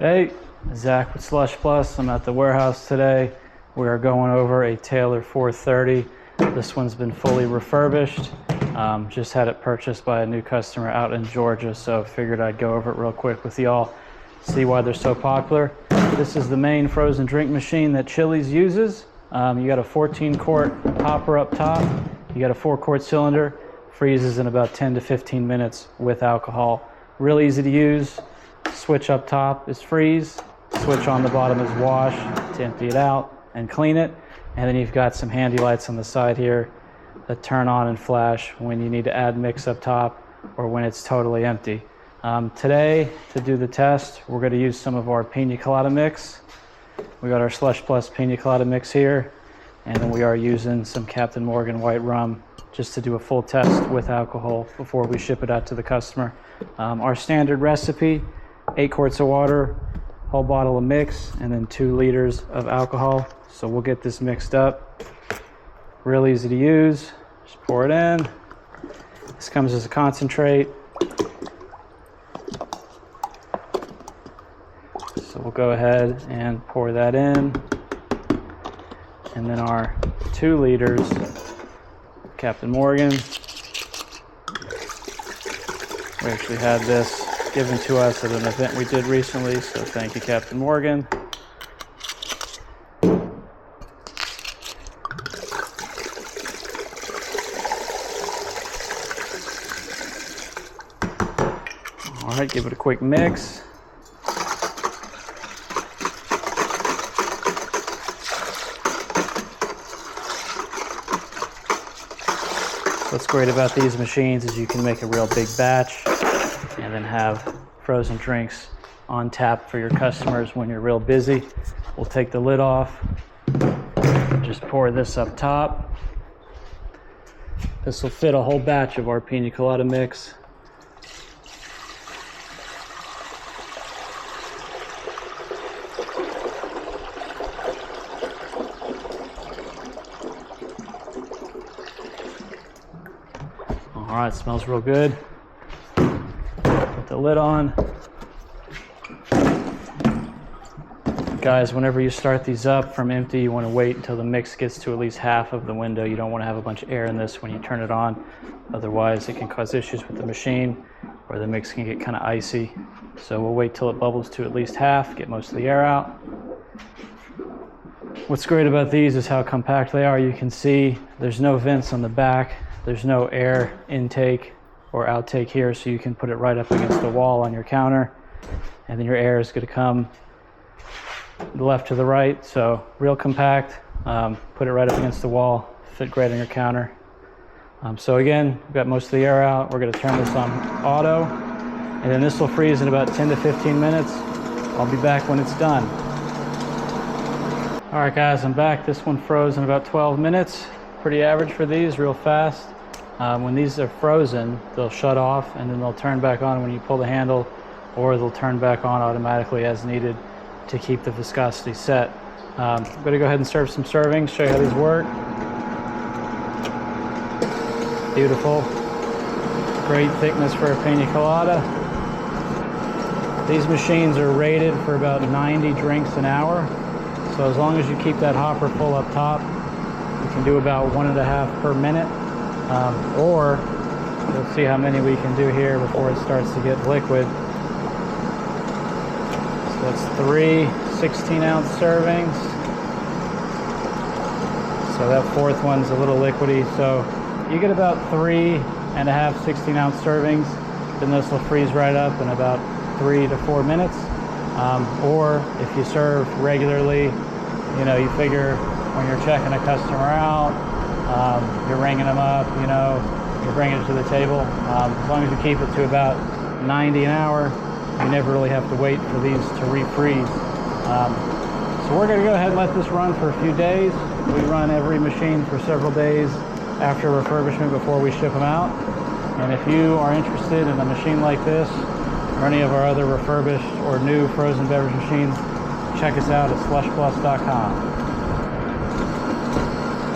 Hey, Zach with Slush Plus. I'm at the warehouse today. We are going over a Taylor 430. This one's been fully refurbished. Just had it purchased by a new customer out in Georgia, so figured I'd go over it real quick with y'all, see why they're so popular. This is the main frozen drink machine that Chili's uses. You got a 14-quart hopper up top. You got a 4-quart cylinder. Freezes in about 10 to 15 minutes with alcohol. Real easy to use. Switch up top is freeze, switch on the bottom is wash to empty it out and clean it. And then you've got some handy lights on the side here that turn on and flash when you need to add mix up top or when it's totally empty. Today, to do the test, we're going to use some of our Pina Colada mix. We got our Slush Plus Pina Colada mix here, and then we are using some Captain Morgan white rum just to do a full test with alcohol before we ship it out to the customer. Our standard recipe: 8 quarts of water, whole bottle of mix, and then 2 liters of alcohol. So we'll get this mixed up. Real easy to use. Just pour it in. This comes as a concentrate. So we'll go ahead and pour that in. And then our 2 liters of Captain Morgan. We actually had this given to us at an event we did recently, so thank you, Captain Morgan. All right, give it a quick mix. What's great about these machines is you can make a real big batch and then have frozen drinks on tap for your customers when you're real busy. We'll take the lid off, just pour this up top. This will fit a whole batch of our Pina Colada mix. All right, smells real good. Put the lid on. Guys, whenever you start these up from empty, you want to wait until the mix gets to at least half of the window. You don't want to have a bunch of air in this when you turn it on. Otherwise, it can cause issues with the machine, or the mix can get kind of icy. So we'll wait till it bubbles to at least half, get most of the air out. What's great about these is how compact they are. You can see there's no vents on the back. There's no air intake or outtake here, so you can put it right up against the wall on your counter, and then your air is going to come the left to the right. So real compact. Put it right up against the wall, fit great on your counter. So again, we've got most of the air out. We're going to turn this on auto, and then this will freeze in about 10 to 15 minutes. I'll be back when it's done. All right, guys, I'm back. This one froze in about 12 minutes. Pretty average for these, real fast. When these are frozen, they'll shut off and then they'll turn back on when you pull the handle, or they'll turn back on automatically as needed to keep the viscosity set. I'm going to go ahead and serve some servings, show you how these work. Beautiful. Great thickness for a Pina Colada. These machines are rated for about 90 drinks an hour. So as long as you keep that hopper full up top, you can do about 1.5 per minute, or we'll see how many we can do here before it starts to get liquid. So that's 3 16-ounce servings. So that 4th one's a little liquidy. So you get about 3.5 16-ounce servings. Then this will freeze right up in about 3 to 4 minutes. Or if you serve regularly, you know, you figure when you're checking a customer out, you're ringing them up, you know, you're bringing it to the table. As long as you keep it to about 90 an hour, you never really have to wait for these to refreeze. So we're going to go ahead and let this run for a few days. We run every machine for several days after refurbishment before we ship them out. And if you are interested in a machine like this, or any of our other refurbished or new frozen beverage machines, check us out at slushplus.com.